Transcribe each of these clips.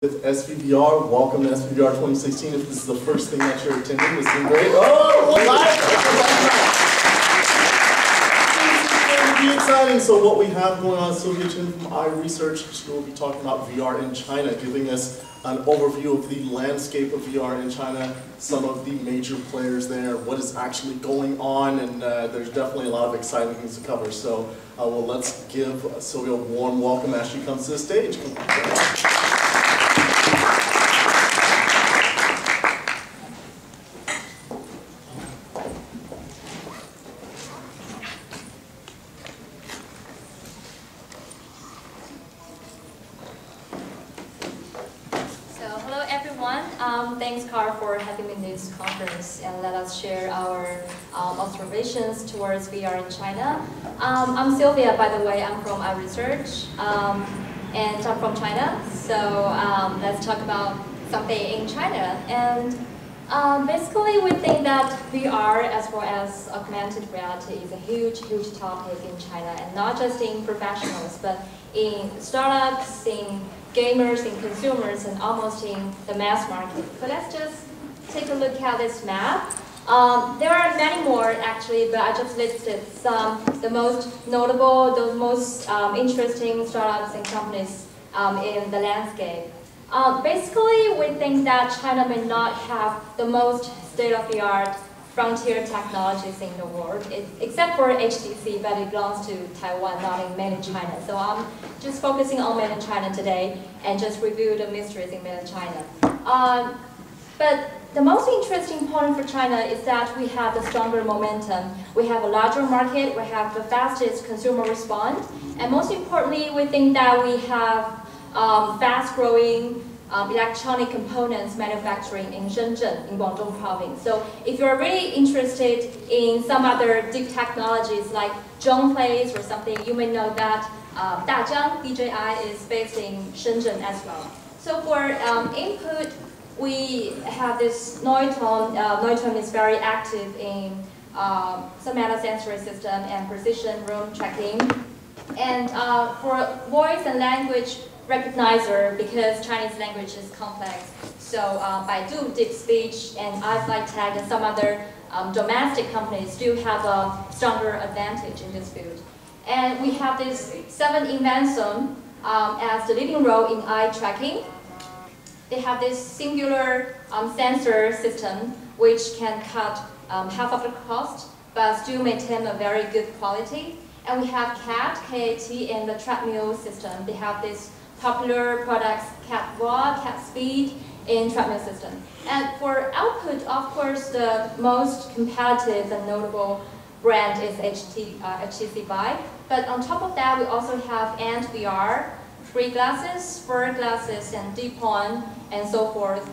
With SVVR, welcome to SVVR 2016. If this is the first thing that you're attending, this has been great. Oh, live! It's exciting. So what we have going on, Sylvia Chin from iResearch, she will be talking about VR in China, giving us an overview of the landscape of VR in China, some of the major players there, what is actually going on, and there's definitely a lot of exciting things to cover. So well, let's give Sylvia a warm welcome as she comes to the stage. Thanks, Carl, for having me in this conference and let us share our observations towards VR in China. I'm Sylvia, by the way. I'm from iResearch, and I'm from China. So let's talk about something in China. And basically, we think that VR, as well as augmented reality, is a huge, huge topic in China, and not just in professionals, but in startups, in gamers, in consumers, and almost in the mass market. So let's just take a look at this map. There are many more actually, but I just listed some, the most notable, the most interesting startups and companies in the landscape. Basically, we think that China may not have the most state-of-the-art frontier technologies in the world, except for HTC, but it belongs to Taiwan, not in mainland China. So I'm just focusing on mainland China today and just review the mysteries in mainland China. But the most interesting point for China is that we have the stronger momentum. We have a larger market, we have the fastest consumer response, and most importantly, we think that we have fast-growing electronic components manufacturing in Shenzhen, in Guangdong province. So if you're really interested in some other deep technologies like Zhong Place or something, you may know that Dajiang DJI is based in Shenzhen as well. So for input, we have this Neuton. Neuton is very active in some sensory system and precision room tracking. And for voice and language recognizer, because Chinese language is complex. So Baidu, Deep Speech, and iFlyTech, and some other domestic companies do have a stronger advantage in this field. And we have this 7 invention as the leading role in eye tracking. They have this singular sensor system which can cut half of the cost, but still maintain a very good quality. And we have CAT, and the treadmill system. They have this popular products, Cat Walk, Cat Speed, in treadmill system. And for output, of course, the most competitive and notable brand is HTC Vive. But on top of that, we also have Ant VR, 3 glasses, 4 glasses, and Deepon, and so forth.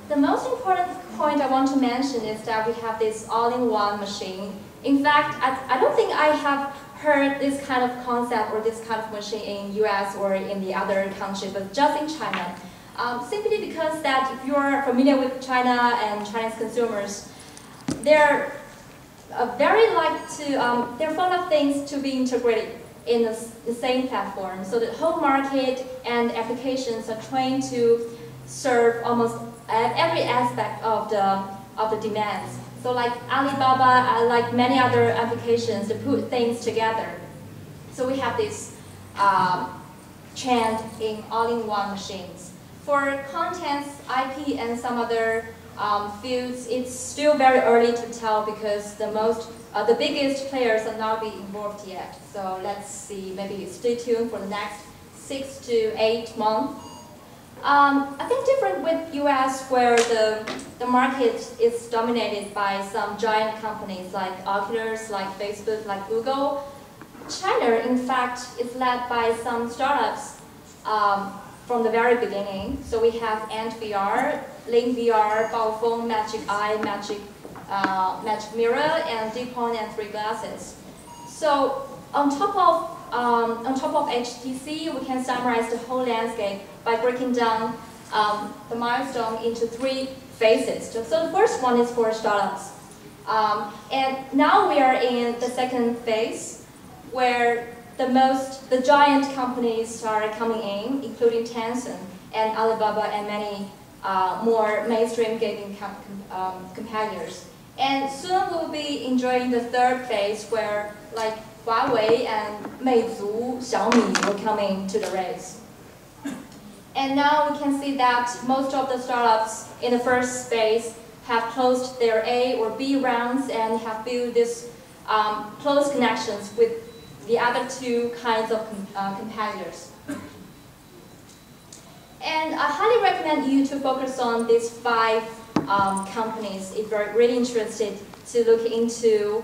The most important point I want to mention is that we have this all-in-one machine. In fact, I don't think I have heard this kind of concept or this kind of machine in US or in the other countries, but just in China. Simply because that if you're familiar with China and Chinese consumers, they're they're fond of things to be integrated in the same platform. So the whole market and applications are trained to serve almost every aspect of the demands. So like Alibaba, like many other applications, to put things together. So we have this trend in all-in-one machines. For contents, IP, and some other fields, it's still very early to tell because the biggest players are not being involved yet. So let's see, maybe stay tuned for the next 6 to 8 months. I think different with US, where the market is dominated by some giant companies like Oculus, like Facebook, like Google. China, in fact, is led by some startups from the very beginning. So we have Ant VR, Link VR, Baofeng, Magic Eye, Magic Mirror, and Deepon, and 3 glasses. So on top of HTC, we can summarize the whole landscape by breaking down the milestone into 3 phases. So the first one is for startups. And now we are in the second phase, where the giant companies are coming in, including Tencent. and Alibaba and many more mainstream gaming competitors. And soon we'll be enjoying the third phase where like Huawei and Meizu, Xiaomi will come into the race. And now we can see that most of the startups in the first phase have closed their A or B rounds and have built this close connections with the other two kinds of competitors. And I highly recommend you to focus on these 5 companies if you're really interested to look into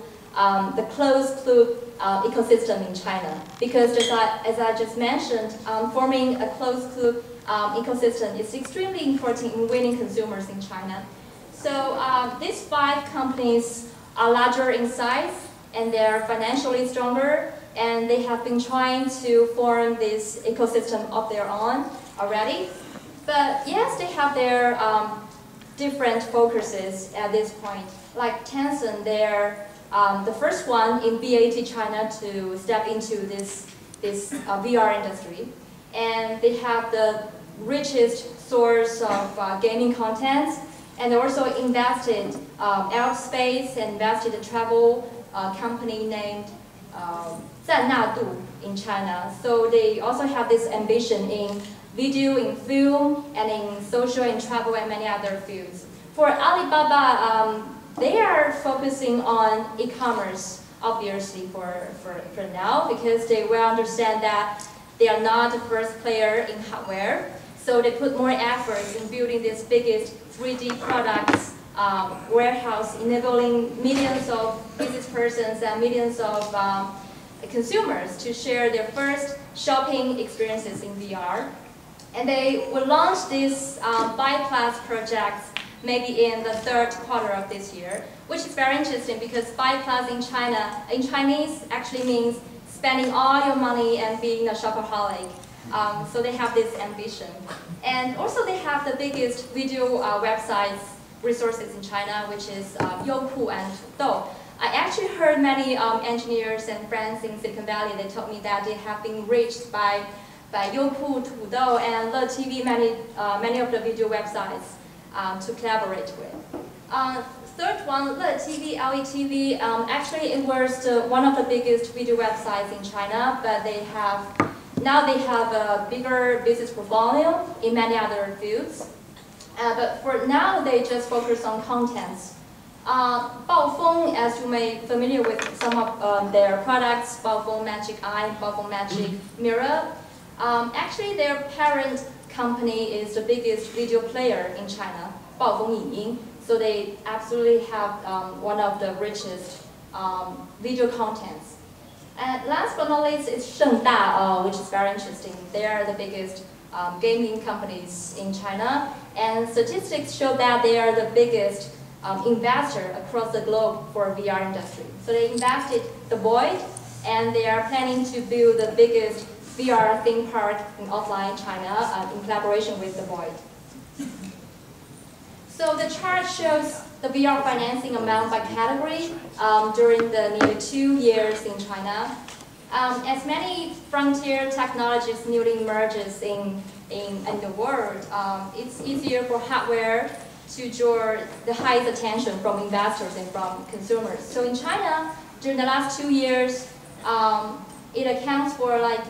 the closed loop ecosystem in China. Because as I just mentioned, forming a closed loop ecosystem is extremely important in winning consumers in China. So these 5 companies are larger in size and they're financially stronger, and they have been trying to form this ecosystem of their own already. But yes, they have their different focuses at this point. Like Tencent, they're the first one in BAT China to step into this VR industry. And they have the richest source of gaming content, and they also invested aerospace and invested a travel company named Zannadu in China. So they also have this ambition in video, in film, and in social and travel and many other fields. For Alibaba, they are focusing on e-commerce, obviously, for now, because they will understand that they are not the first player in hardware. So they put more efforts in building this biggest 3D products warehouse, enabling millions of business persons and millions of consumers to share their first shopping experiences in VR. And they will launch these Buy+ projects maybe in the 3rd quarter of this year, which is very interesting because Buy+ in Chinese actually means spending all your money and being a shopaholic. So they have this ambition. And also they have the biggest video websites resources in China, which is Youku and Tudou. I actually heard many engineers and friends in Silicon Valley, they told me that they have been reached by Youku, Tudou, and LeTV, many of the video websites to collaborate with. Third one, LeTV, LETV, actually it was one of the biggest video websites in China, but now they have a bigger business portfolio in many other fields. But for now, they just focus on contents. Baofeng, as you may be familiar with some of their products, Baofeng Magic Eye, Baofeng Magic Mirror. Actually, their parent company is the biggest video player in China, Baofeng Yiying. So they absolutely have one of the richest video contents. And last but not least is Shengda, which is very interesting. They are the biggest gaming companies in China. And statistics show that they are the biggest investor across the globe for VR industry. So they invested the Void, and they are planning to build the biggest VR theme park in offline China in collaboration with the Void. So the chart shows the VR financing amount by category during the nearly 2 years in China. As many frontier technologies newly emerges in the world, it's easier for hardware to draw the highest attention from investors and from consumers. So in China, during the last 2 years, it accounts for like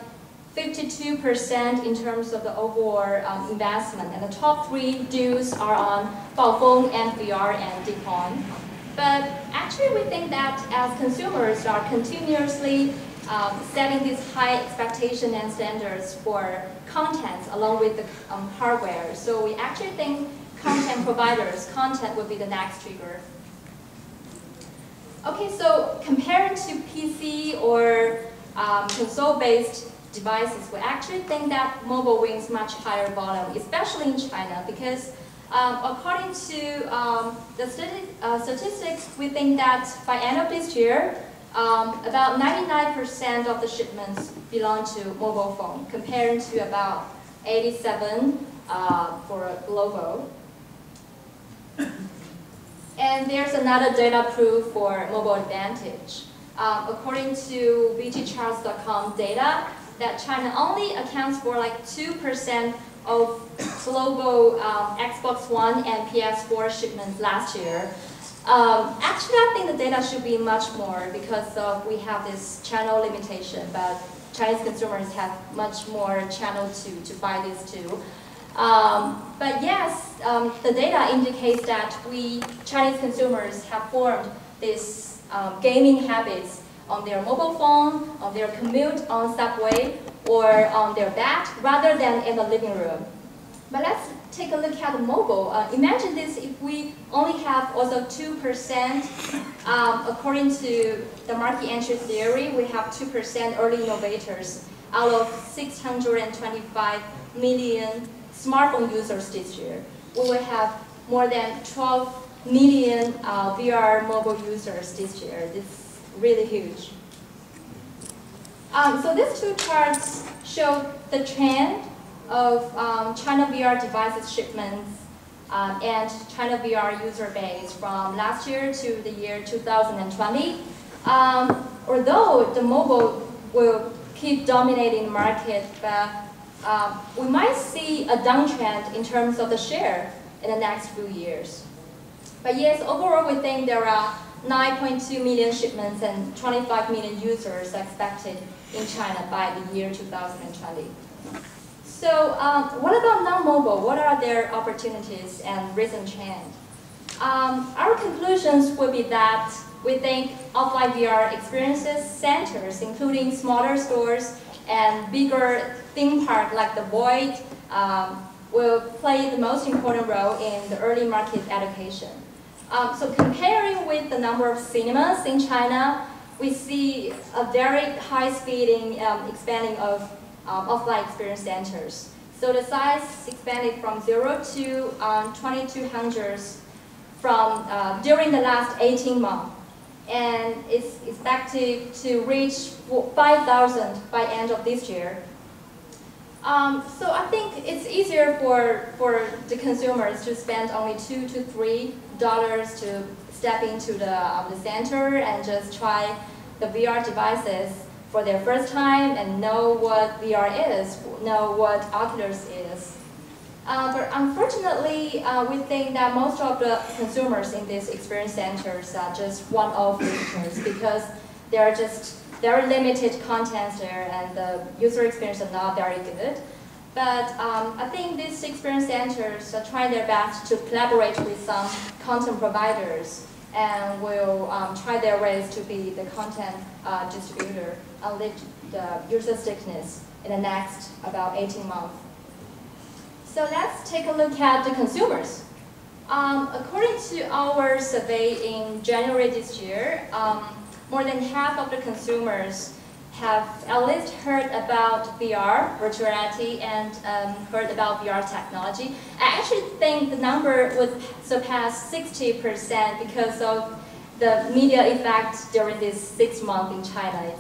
52% in terms of the overall investment, and the top 3 deals are on Baofeng and VR and Deepon. But actually we think that as consumers are continuously setting these high expectations and standards for content along with the hardware, so we actually think content providers, content would be the next trigger. Okay, so compared to PC or console-based devices, we actually think that mobile wins much higher volume, especially in China, because according to the statistics, we think that by end of this year, about 99% of the shipments belong to mobile phone, compared to about 87% for global. And there's another data proof for mobile advantage. According to VGCharts.com data, that China only accounts for like 2% of global Xbox One and PS4 shipments last year. Actually, I think the data should be much more because we have this channel limitation, but Chinese consumers have much more channel to buy these too. But yes, the data indicates that Chinese consumers have formed these gaming habits on their mobile phone, on their commute on subway, or on their bed, rather than in the living room. But let's take a look at the mobile. Imagine this if we only have also 2%, according to the market entry theory, we have 2% early innovators out of 625 million smartphone users this year. We will have more than 12 million VR mobile users this year. This is really huge. So these two charts show the trend of China VR devices shipments and China VR user base from last year to the year 2020. Although the mobile will keep dominating the market, but we might see a downtrend in terms of the share in the next few years. But yes, overall we think there are 9.2 million shipments and 25 million users expected in China by the year 2020. So what about non-mobile? What are their opportunities and recent trends? Our conclusions will be that we think offline VR experiences centers, including smaller stores and bigger theme park like the Void, will play the most important role in the early market education. So comparing with the number of cinemas in China, we see a very high speeding expanding of offline experience centers. So the size expanded from 0 to 2,200 from during the last 18 months, and it's expected to reach 5,000 by end of this year. So I think it's easier for the consumers to spend only $2 to $3 to step into the center and just try the VR devices for their first time and know what VR is, know what Oculus is. But unfortunately, we think that most of the consumers in these experience centers are just one-off visitors because there are just very limited contents there and the user experience is not very good. But I think these experience centers are trying their best to collaborate with some content providers and will try their ways to be the content distributor and lift the user stickiness in the next about 18 months. So let's take a look at the consumers. According to our survey in January this year, more than half of the consumers have at least heard about VR, virtual reality, and heard about VR technology. I actually think the number would surpass 60% because of the media effect during this 6 months in China.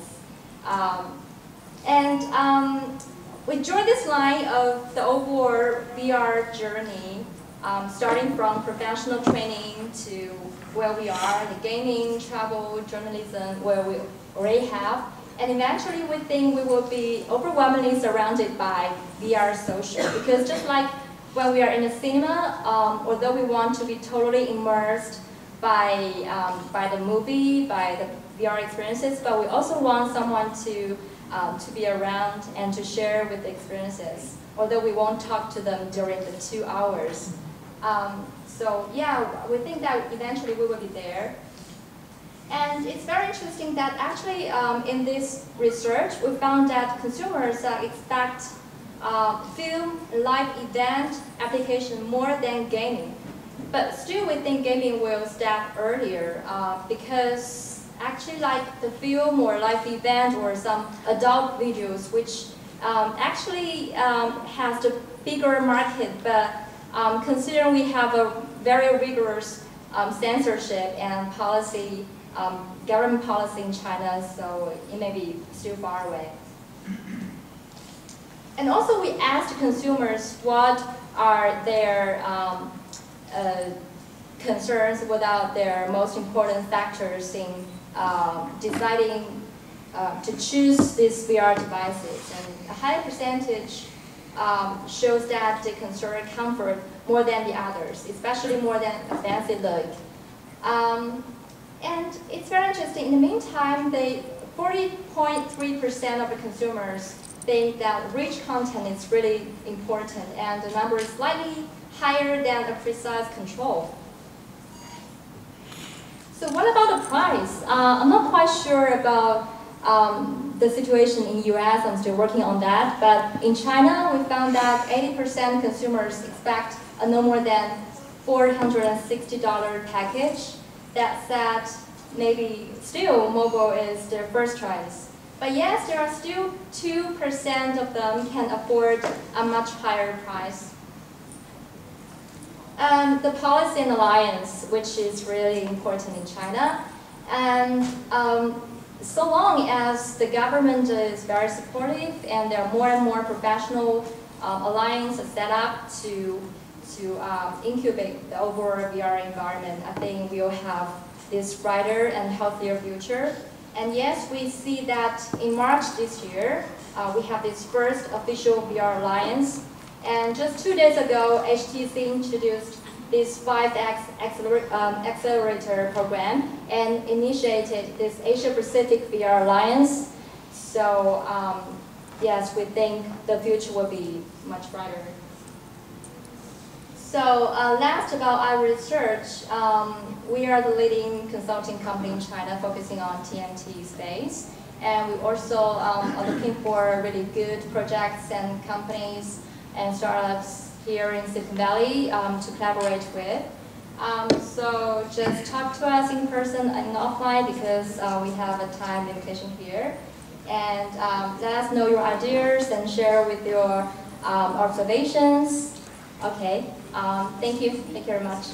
We joined this line of the overall VR journey, starting from professional training to where we are, the gaming, travel, journalism, where we already have. And eventually we think we will be overwhelmingly surrounded by VR social. Because just like when we are in a cinema, although we want to be totally immersed by the movie, by the VR experiences, but we also want someone to be around and to share with the experiences, although we won't talk to them during the 2 hours. So yeah, we think that eventually we will be there. And it's very interesting that actually in this research, we found that consumers expect film, live event application more than gaming. But still we think gaming will start earlier because actually like the film or live event or some adult videos, which actually has the bigger market, but considering we have a very rigorous censorship and policy, government policy in China, so it may be still far away. And also we asked consumers what are their concerns, what are their most important factors in deciding to choose these VR devices. And a high percentage shows that they consider comfort more than the others, especially more than a fancy look. And it's very interesting. In the meantime, 40.3% of the consumers think that rich content is really important, and the number is slightly higher than a precise control. So what about the price? I'm not quite sure about the situation in US. I'm still working on that. But in China, we found that 80% consumers expect a no more than $460 package. That said, maybe still mobile is their first choice. But yes, there are still 2% of them can afford a much higher price. The policy and alliance, which is really important in China. And so long as the government is very supportive and there are more and more professional alliances set up to incubate the overall VR environment, I think we'll have this brighter and healthier future. And yes, we see that in March this year, we have this first official VR alliance. And just 2 days ago, HTC introduced this 5X accelerator program and initiated this Asia-Pacific VR Alliance. So yes, we think the future will be much brighter. So last about iResearch, we are the leading consulting company in China focusing on TMT space. And we also are looking for really good projects and companies and startups here in Silicon Valley to collaborate with. So just talk to us in person and offline because we have a time limitation here. And let us know your ideas and share with your observations. Okay, thank you very much.